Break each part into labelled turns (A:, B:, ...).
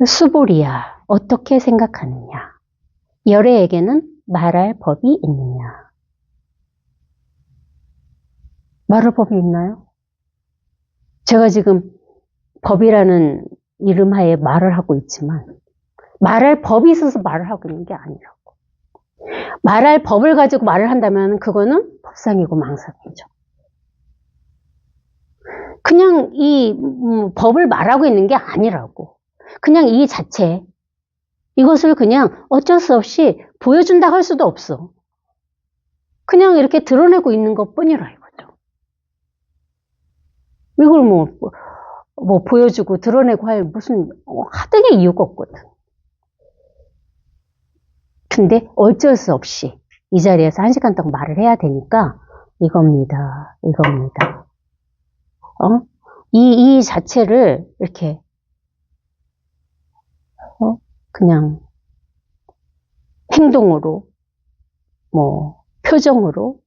A: 수보리야, 어떻게 생각하느냐? 열애에게는 말할 법이 있느냐? 말할 법이 있나요? 제가 지금 법이라는 이름하에 말을 하고 있지만 말할 법이 있어서 말을 하고 있는 게 아니라고. 말할 법을 가지고 말을 한다면 그거는 법상이고 망상이죠. 그냥 이 법을 말하고 있는 게 아니라고. 그냥 이 자체, 이것을 그냥 어쩔 수 없이 보여준다 할 수도 없어. 그냥 이렇게 드러내고 있는 것 뿐이라 이거죠. 이걸 뭐 보여주고 드러내고 할 무슨 하등의 이유가 없거든. 근데 어쩔 수 없이 이 자리에서 1시간 동안 말을 해야 되니까 이겁니다. 이 자체를 이렇게 그냥 행동으로 뭐 표정으로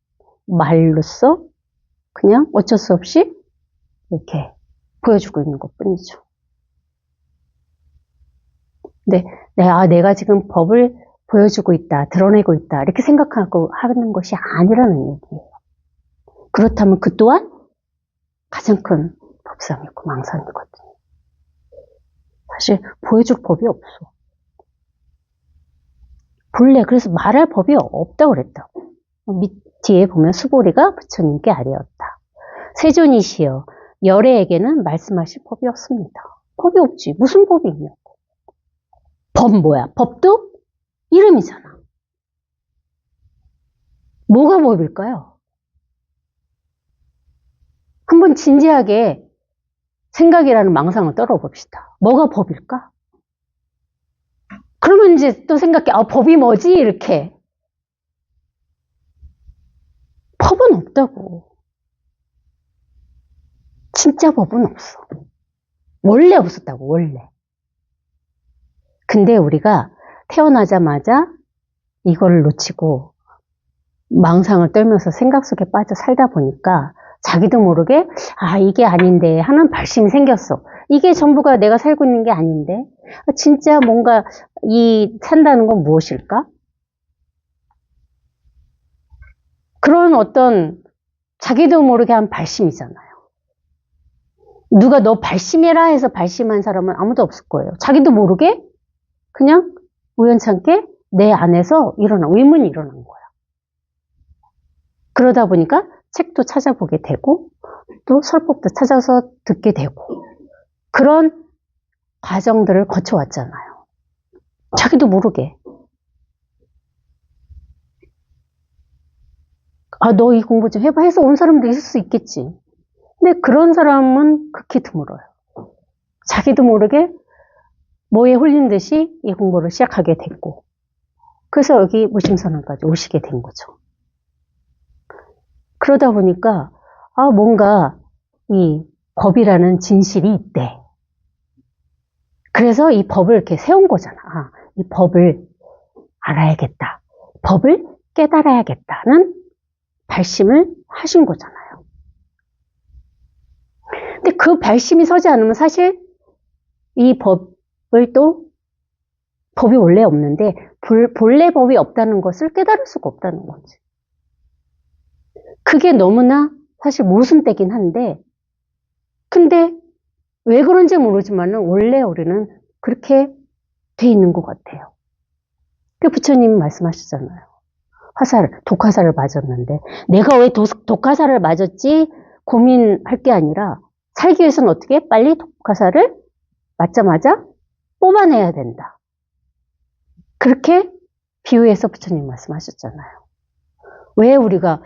A: 말로써 그냥 어쩔 수 없이 이렇게 보여주고 있는 것 뿐이죠. 근데 내가 지금 법을 보여주고 있다, 드러내고 있다 이렇게 생각하고 하는 것이 아니라는 얘기예요. 그렇다면 그 또한 가장 큰 법상이고 망상이거든요. 사실 보여줄 법이 없어. 본래 그래서 말할 법이 없다고 그랬다고. 뒤에 보면 수보리가 부처님께 아뢰었다. 세존이시여, 열애에게는 말씀하실 법이 없습니다. 법이 없지. 무슨 법이 있냐고. 법 뭐야? 법도 이름이잖아. 뭐가 법일까요? 한번 진지하게 생각이라는 망상을 떨어봅시다. 뭐가 법일까? 그러면 이제 또 생각해. 법이 뭐지? 이렇게. 법은 없다고. 진짜 법은 없어. 원래 없었다고, 원래. 근데 우리가 태어나자마자 이걸 놓치고 망상을 떨면서 생각 속에 빠져 살다 보니까 자기도 모르게 이게 아닌데 하는 발심이 생겼어. 이게 전부가 내가 살고 있는 게 아닌데 진짜 뭔가 산다는 건 무엇일까? 그런 어떤 자기도 모르게 한 발심이잖아요. 누가 너 발심해라 해서 발심한 사람은 아무도 없을 거예요. 자기도 모르게 그냥 우연찮게 내 안에서 의문이 일어난 거야. 그러다 보니까 책도 찾아보게 되고 또 설법도 찾아서 듣게 되고 그런 과정들을 거쳐왔잖아요. 자기도 모르게. 너 이 공부 좀 해봐 해서 온 사람도 있을 수 있겠지. 근데 그런 사람은 극히 드물어요. 자기도 모르게 뭐에 홀린 듯이 이 공부를 시작하게 됐고 그래서 여기 무심선언까지 오시게 된 거죠. 그러다 보니까 뭔가 이 법이라는 진실이 있대. 그래서 이 법을 이렇게 세운 거잖아. 이 법을 알아야겠다. 법을 깨달아야겠다는 발심을 하신 거잖아요. 근데 그 발심이 서지 않으면 사실 이 법을 또 법이 원래 없는데 본래 법이 없다는 것을 깨달을 수가 없다는 거지. 그게 너무나 사실 모순되긴 한데 근데 왜 그런지 모르지만 원래 우리는 그렇게 돼 있는 것 같아요. 그 부처님이 말씀하셨잖아요. 독화살을 맞았는데 내가 왜 독화살을 맞았지 고민할 게 아니라 살기 위해서는 어떻게 빨리 독화살을 맞자마자 뽑아내야 된다. 그렇게 비유해서 부처님 말씀하셨잖아요. 왜 우리가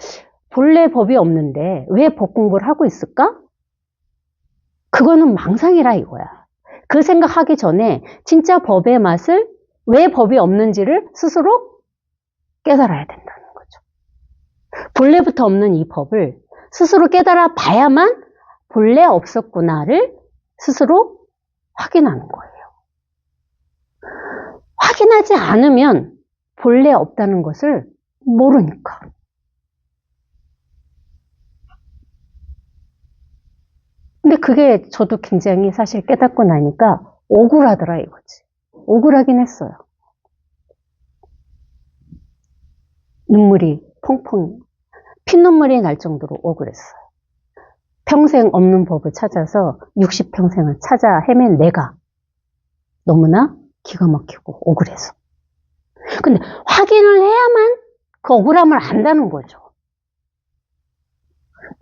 A: 본래 법이 없는데 왜 법 공부를 하고 있을까? 그거는 망상이라 이거야. 그 생각하기 전에 진짜 법의 맛을 왜 법이 없는지를 스스로 깨달아야 된다는 거죠. 본래부터 없는 이 법을 스스로 깨달아 봐야만 본래 없었구나를 스스로 확인하는 거예요. 확인하지 않으면 본래 없다는 것을 모르니까. 근데 그게 저도 굉장히 사실 깨닫고 나니까 억울하더라 이거지. 억울하긴 했어요. 눈물이 펑펑, 피눈물이 날 정도로 억울했어요. 평생 없는 법을 찾아서 60평생을 찾아 헤맨 내가 너무나 기가 막히고 억울해서. 근데 확인을 해야만 그 억울함을 안다는 거죠.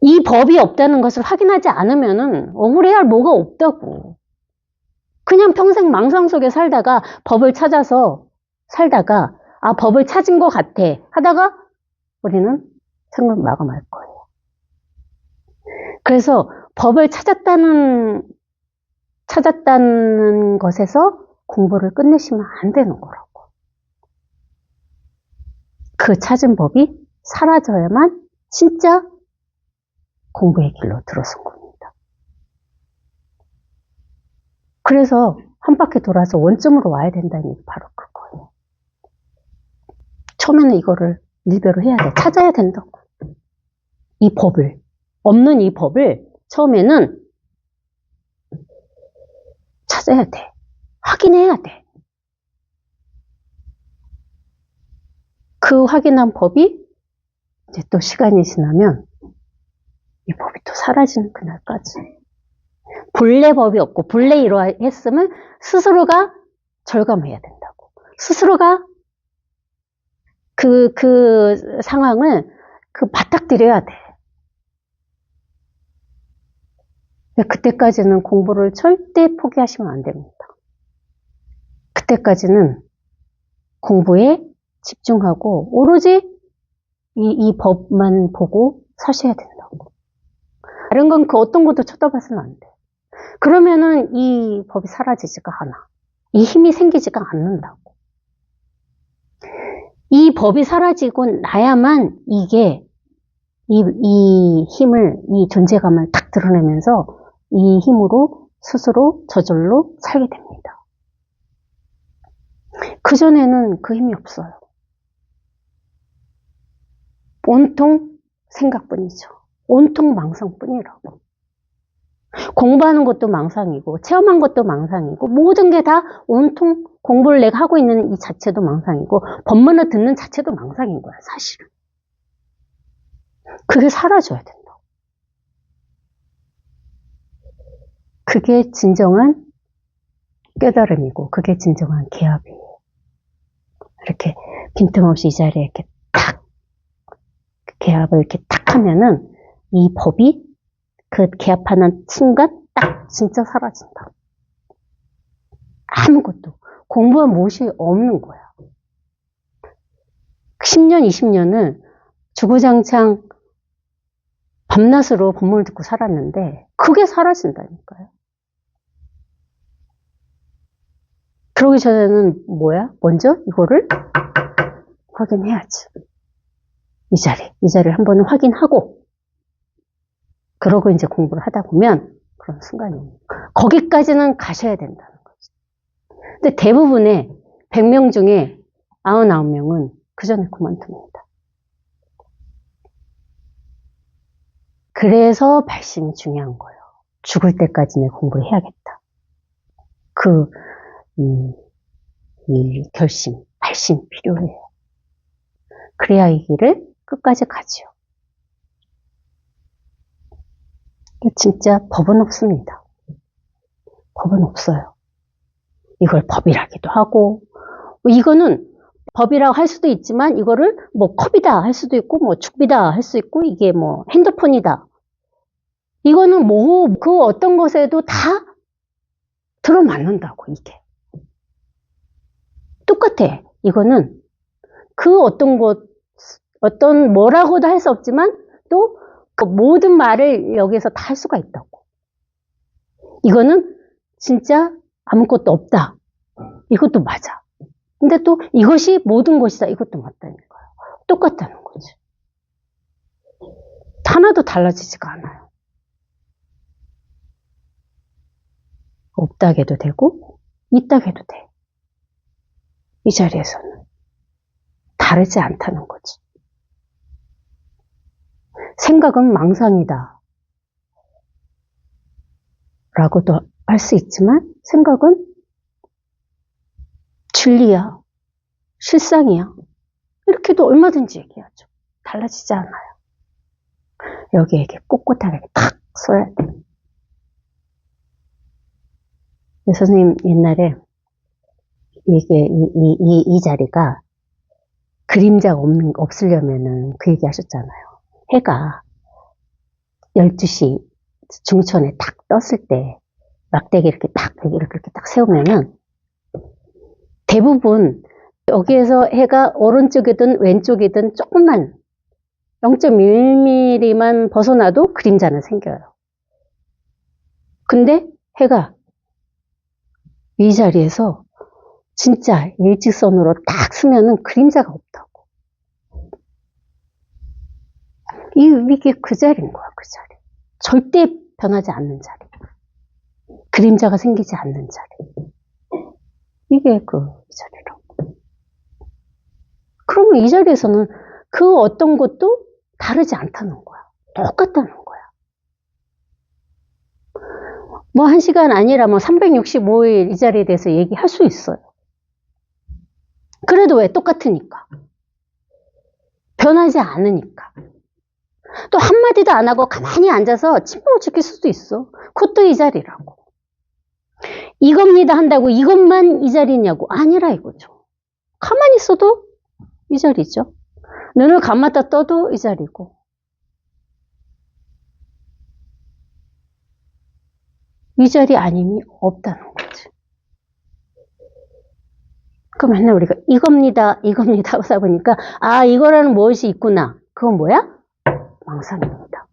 A: 이 법이 없다는 것을 확인하지 않으면은 억울해야 할 뭐가 없다고. 그냥 평생 망상 속에 살다가 법을 찾아서 살다가 아 법을 찾은 것 같아 하다가 우리는 생을 마감할 거예요. 그래서 법을 찾았다는 것에서 공부를 끝내시면 안 되는 거라고. 그 찾은 법이 사라져야만 진짜 공부의 길로 들어선 겁니다. 그래서 한 바퀴 돌아서 원점으로 와야 된다는 게 바로 그거예요. 처음에는 이거를 리뷰를 해야 돼. 찾아야 된다고. 이 법을. 없는 이 법을 처음에는 찾아야 돼. 확인해야 돼. 그 확인한 법이 이제 또 시간이 지나면 이 법이 또 사라지는 그날까지. 본래 법이 없고 본래 이러했으면 스스로가 절감해야 된다고. 스스로가 그 상황을 맞닥뜨려야 돼. 그때까지는 공부를 절대 포기하시면 안 됩니다. 그때까지는 공부에 집중하고 오로지 이 법만 보고 사셔야 된다고. 다른 건 그 어떤 것도 쳐다봐서는 안 돼. 그러면은 이 법이 사라지지가 않아. 이 힘이 생기지가 않는다고. 이 법이 사라지고 나야만 이게 이 힘을, 이 존재감을 딱 드러내면서 이 힘으로 스스로 저절로 살게 됩니다. 그전에는 그 힘이 없어요. 온통 생각뿐이죠. 온통 망상뿐이라고. 공부하는 것도 망상이고 체험한 것도 망상이고 모든 게 다 온통 공부를 내가 하고 있는 이 자체도 망상이고 법문을 듣는 자체도 망상인 거야 사실은. 그게 사라져야 된다. 그게 진정한 깨달음이고 그게 진정한 개합이에요. 이렇게 빈틈없이 이 자리에 이렇게 탁 개합을 이렇게 탁 하면은 이 법이 그 개합하는 순간 딱 진짜 사라진다. 아무것도 공부한 무엇이 없는 거야. 10년, 20년을 주구장창 밤낮으로 법문을 듣고 살았는데 그게 사라진다니까요. 그러기 전에는 뭐야? 먼저 이거를 확인해야지. 이 자리를 한번 확인하고 그러고 이제 공부를 하다 보면 그런 순간이 옵니다. 거기까지는 가셔야 된다는 거죠. 근데 대부분의 100명 중에 99명은 그 전에 그만둡니다. 그래서 발심이 중요한 거예요. 죽을 때까지 내 공부를 해야겠다. 이 결심, 발심 필요해요. 그래야 이 길을 끝까지 가지요. 진짜 법은 없습니다. 법은 없어요. 이걸 법이라기도 하고, 이거는 법이라고 할 수도 있지만, 이거를 뭐 컵이다 할 수도 있고, 뭐 죽비다 할 수 있고, 이게 뭐 핸드폰이다. 이거는 뭐, 그 어떤 것에도 다 들어맞는다고, 이게. 똑같아. 이거는 그 어떤 뭐라고도 할 수 없지만, 또 그 모든 말을 여기서 다 할 수가 있다고. 이거는 진짜 아무것도 없다. 이것도 맞아. 근데 또 이것이 모든 것이다. 이것도 맞다는 거예요. 똑같다는 거지. 하나도 달라지지가 않아요. 없다게도 되고 있다게도 돼. 이 자리에서는 다르지 않다는 거지. 생각은 망상이다 라고도 할 수 있지만 생각은 진리야, 실상이야. 이렇게도 얼마든지 얘기하죠. 달라지지 않아요. 여기에 이렇게 꼿꼿하게 탁 서야 돼. 선생님 옛날에 이게 이 자리가 그림자가 없으려면은 그 얘기 하셨잖아요. 해가 12시 중천에 딱 떴을 때 막대기 이렇게 딱 세우면은 대부분 여기에서 해가 오른쪽이든 왼쪽이든 조금만 0.1mm만 벗어나도 그림자는 생겨요. 근데 해가 이 자리에서 진짜 일직선으로 딱 쓰면은 그림자가 없다고. 이게 그 자리인 거야, 그 자리. 절대 변하지 않는 자리. 그림자가 생기지 않는 자리. 이게 그 자리라고. 그러면 이 자리에서는 그 어떤 것도 다르지 않다는 거야. 똑같다는 거야. 뭐 1시간 아니라 뭐 365일 이 자리에 대해서 얘기할 수 있어요. 그래도 왜? 똑같으니까. 변하지 않으니까. 또 한마디도 안 하고 가만히 앉아서 침묵을 지킬 수도 있어. 그것도 이 자리라고. 이겁니다 한다고 이것만 이 자리냐고. 아니라 이거죠. 가만히 있어도 이 자리죠. 눈을 감았다 떠도 이 자리고. 이 자리 아님이 없다는 거지. 그럼 맨날 우리가 이겁니다 하다 보니까 아 이거라는 무엇이 있구나. 그건 뭐야? 망상입니다.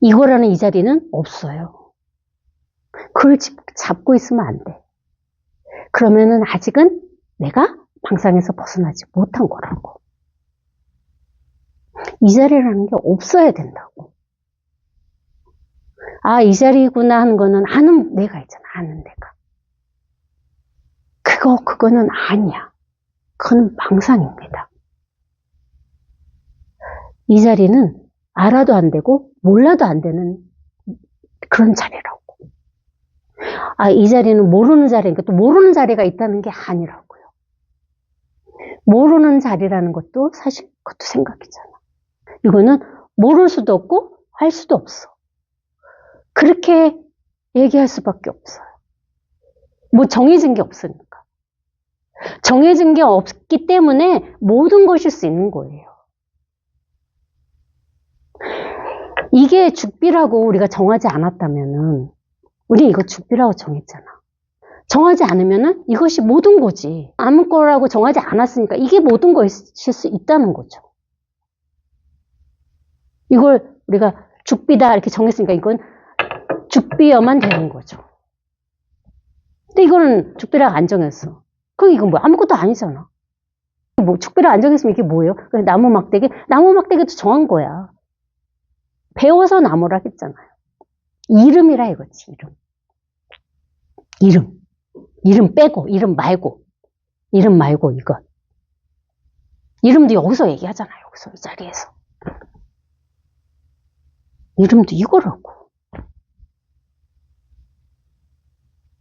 A: 이거라는 이 자리는 없어요. 그걸 잡고 있으면 안 돼. 그러면은 아직은 내가 망상에서 벗어나지 못한 거라고. 이 자리라는 게 없어야 된다고. 아, 이 자리구나 하는 거는 아는 내가 있잖아. 아는 내가. 그거는 아니야. 그건 망상입니다. 이 자리는 알아도 안 되고 몰라도 안 되는 그런 자리라고. 아, 이 자리는 모르는 자리니까 또 모르는 자리가 있다는 게 아니라고요. 모르는 자리라는 것도 사실 그것도 생각이잖아. 이거는 모를 수도 없고 할 수도 없어. 그렇게 얘기할 수밖에 없어요. 뭐 정해진 게 없으니까. 정해진 게 없기 때문에 모든 것일 수 있는 거예요. 이게 죽비라고 우리가 정하지 않았다면은 우리 이거 죽비라고 정했잖아. 정하지 않으면은 이것이 모든 거지. 아무 거라고 정하지 않았으니까 이게 모든 것일 수 있다는 거죠. 이걸 우리가 죽비다 이렇게 정했으니까 이건 죽비여만 되는 거죠. 근데 이거는 죽비라고 안 정했어. 그럼 이건 뭐 아무것도 아니잖아. 뭐 죽비라고 안 정했으면 이게 뭐예요? 나무 막대기도 정한 거야. 배워서 나무라 했잖아요. 이름이라 이거지, 이름. 이름 빼고, 이름 말고 이것. 이름도 여기서 얘기하잖아요. 여기서 이 자리에서. 이름도 이거라고.